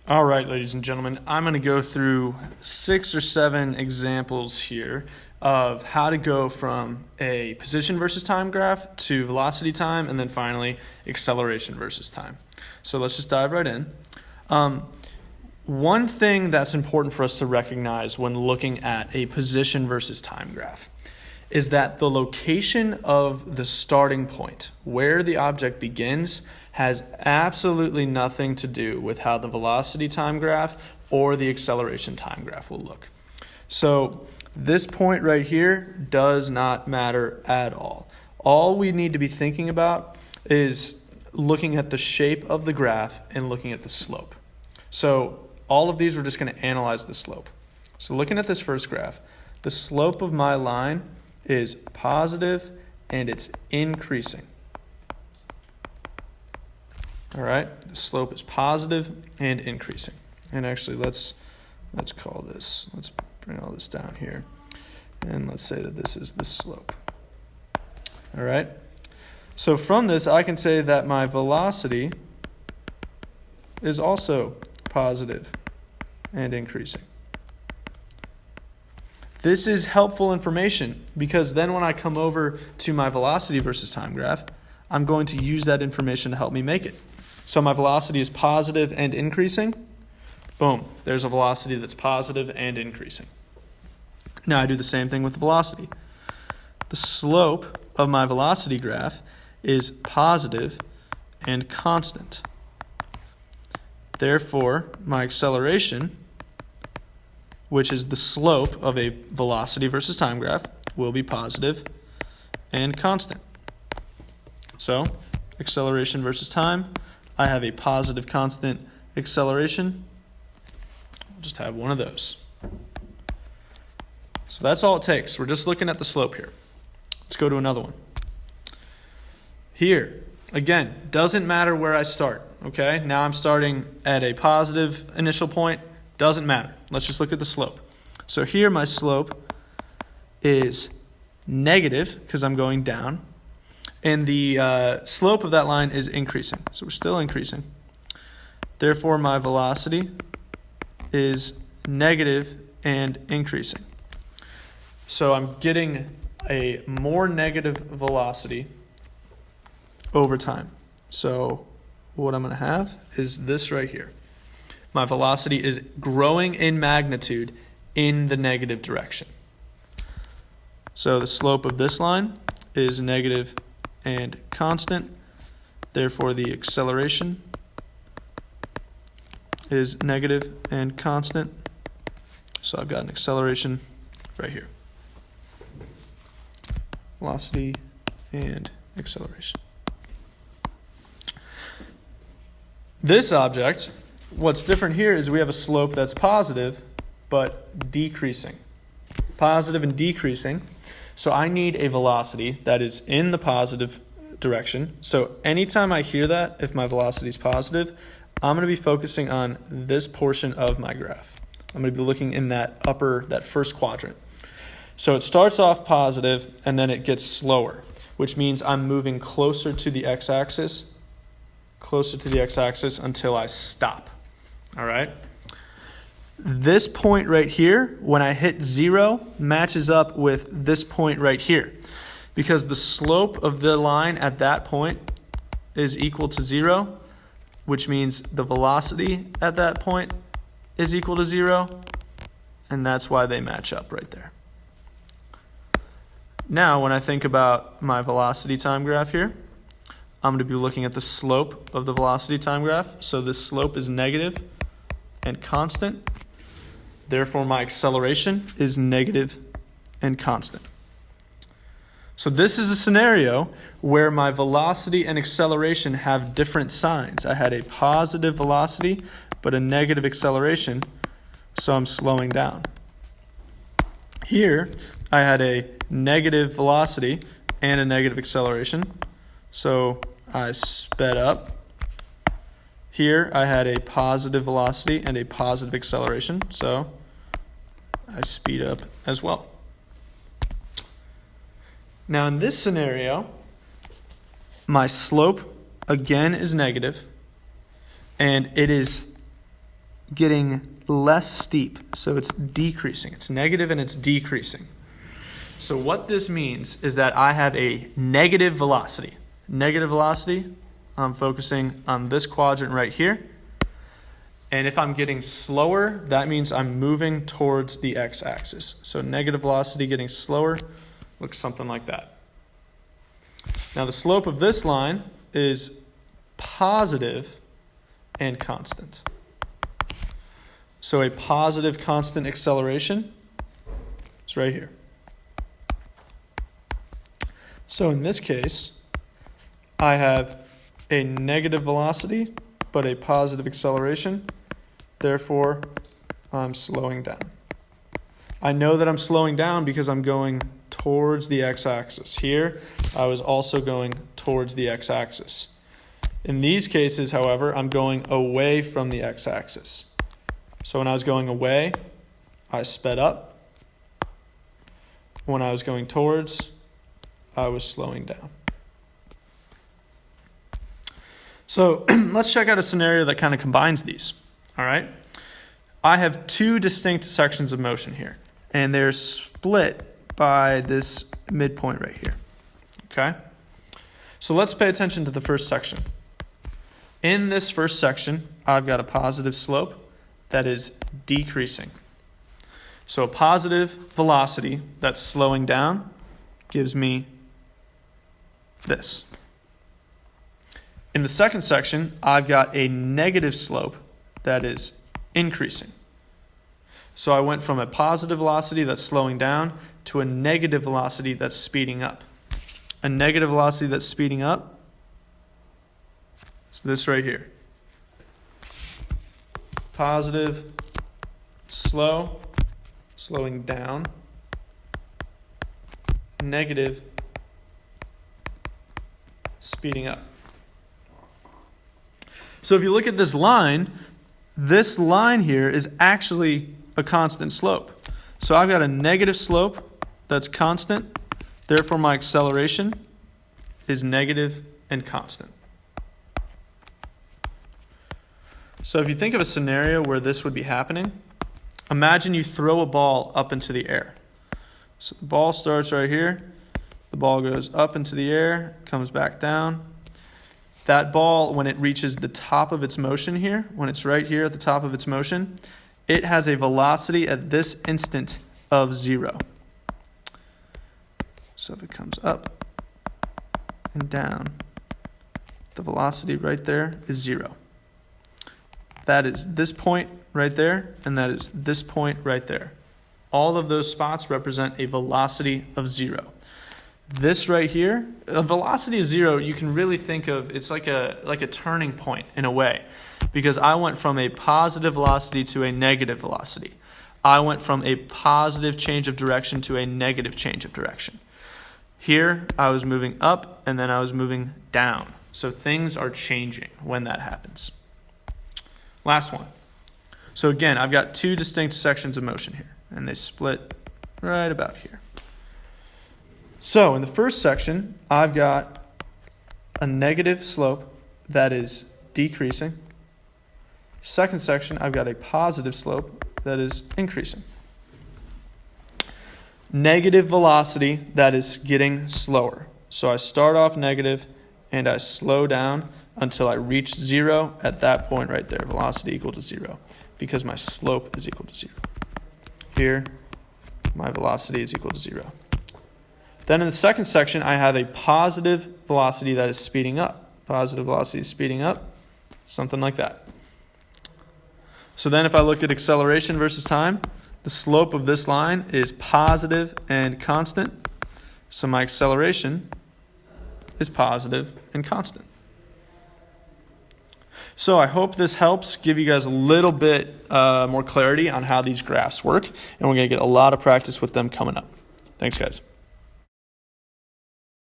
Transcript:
All right, ladies and gentlemen, I'm going to go through 6 or 7 examples here of how to go from a position versus time graph to velocity time, and then finally acceleration versus time. So let's just dive right in. One thing that's important for us to recognize when looking at a position versus time graph is that the location of the starting point, where the object begins, has absolutely nothing to do with how the velocity time graph or the acceleration time graph will look. So this point right here does not matter at all. All we need to be thinking about is looking at the shape of the graph and looking at the slope. So all of these, we're just going to analyze the slope. So looking at this first graph, the slope of my line is positive and it's increasing. All right, the slope is positive and increasing. And actually, let's call this, let's bring all this down here. And let's say that this is the slope. All right, so from this, I can say that my velocity is also positive and increasing. This is helpful information because then when I come over to my velocity versus time graph, I'm going to use that information to help me make it. So my velocity is positive and increasing. Boom, there's a velocity that's positive and increasing. Now I do the same thing with the velocity. The slope of my velocity graph is positive and constant. Therefore, my acceleration, which is the slope of a velocity versus time graph, will be positive and constant. So, acceleration versus time, I have a positive constant acceleration. I'll just have one of those. So that's all it takes. We're just looking at the slope here. Let's go to another one. Here, again, doesn't matter where I start, okay? Now I'm starting at a positive initial point. Doesn't matter. Let's just look at the slope. So here my slope is negative because I'm going down. And the slope of that line is increasing. So we're still increasing. Therefore, my velocity is negative and increasing. So I'm getting a more negative velocity over time. So what I'm going to have is this right here. My velocity is growing in magnitude in the negative direction. So the slope of this line is negative and constant. Therefore, the acceleration is negative and constant. So I've got an acceleration right here. Velocity and acceleration. This object, what's different here is we have a slope that's positive but decreasing. Positive and decreasing. So I need a velocity that is in the positive direction. So anytime I hear that, if my velocity is positive, I'm going to be focusing on this portion of my graph. I'm going to be looking in that first quadrant. So it starts off positive and then it gets slower, which means I'm moving closer to the x-axis until I stop. All right? This point right here, when I hit 0, matches up with this point right here because the slope of the line at that point is equal to 0, which means the velocity at that point is equal to 0, and that's why they match up right there. Now, when I think about my velocity time graph here, I'm going to be looking at the slope of the velocity time graph. So this slope is negative and constant. Therefore, my acceleration is negative and constant. So this is a scenario where my velocity and acceleration have different signs. I had a positive velocity, but a negative acceleration, so I'm slowing down. Here, I had a negative velocity and a negative acceleration, so I sped up. Here, I had a positive velocity and a positive acceleration, so I speed up as well. Now, in this scenario, my slope, again, is negative, and it is getting less steep. So it's decreasing. It's negative and it's decreasing. So what this means is that I have a negative velocity. Negative velocity, I'm focusing on this quadrant right here. And if I'm getting slower, that means I'm moving towards the x-axis. So negative velocity getting slower looks something like that. Now the slope of this line is positive and constant. So a positive constant acceleration is right here. So in this case, I have a negative velocity, but a positive acceleration. Therefore, I'm slowing down. I know that I'm slowing down because I'm going towards the x-axis. Here, I was also going towards the x-axis. In these cases, however, I'm going away from the x-axis. So when I was going away, I sped up. When I was going towards, I was slowing down. So let's check out a scenario that kind of combines these. All right. I have two distinct sections of motion here, and they're split by this midpoint right here. Okay. So let's pay attention to the first section. In this first section, I've got a positive slope that is decreasing. So a positive velocity that's slowing down gives me this. In the second section, I've got a negative slope that is increasing. So I went from a positive velocity that's slowing down to a negative velocity that's speeding up. A negative velocity that's speeding up is this right here. Positive, slowing down, negative, speeding up. So if you look at this line here is actually a constant slope. So I've got a negative slope that's constant. Therefore, my acceleration is negative and constant. So if you think of a scenario where this would be happening, imagine you throw a ball up into the air. So the ball starts right here. The ball goes up into the air, comes back down. That ball, when it reaches the top of its motion here, when it's right here at the top of its motion, it has a velocity at this instant of 0. So if it comes up and down, the velocity right there is 0. That is this point right there, and that is this point right there. All of those spots represent a velocity of 0. This right here, a velocity of 0, you can really think of, it's like a turning point in a way, because I went from a positive velocity to a negative velocity. I went from a positive change of direction to a negative change of direction. Here, I was moving up and then I was moving down. So things are changing when that happens. Last one. So again, I've got two distinct sections of motion here, and they split right about here. So in the first section, I've got a negative slope that is decreasing. Second section, I've got a positive slope that is increasing. Negative velocity that is getting slower. So I start off negative and I slow down until I reach 0 at that point right there, velocity equal to 0, because my slope is equal to 0. Here, my velocity is equal to 0. Then in the second section, I have a positive velocity that is speeding up. Positive velocity is speeding up, something like that. So then if I look at acceleration versus time, the slope of this line is positive and constant. So my acceleration is positive and constant. So I hope this helps give you guys a little bit more clarity on how these graphs work. And we're going to get a lot of practice with them coming up. Thanks, guys.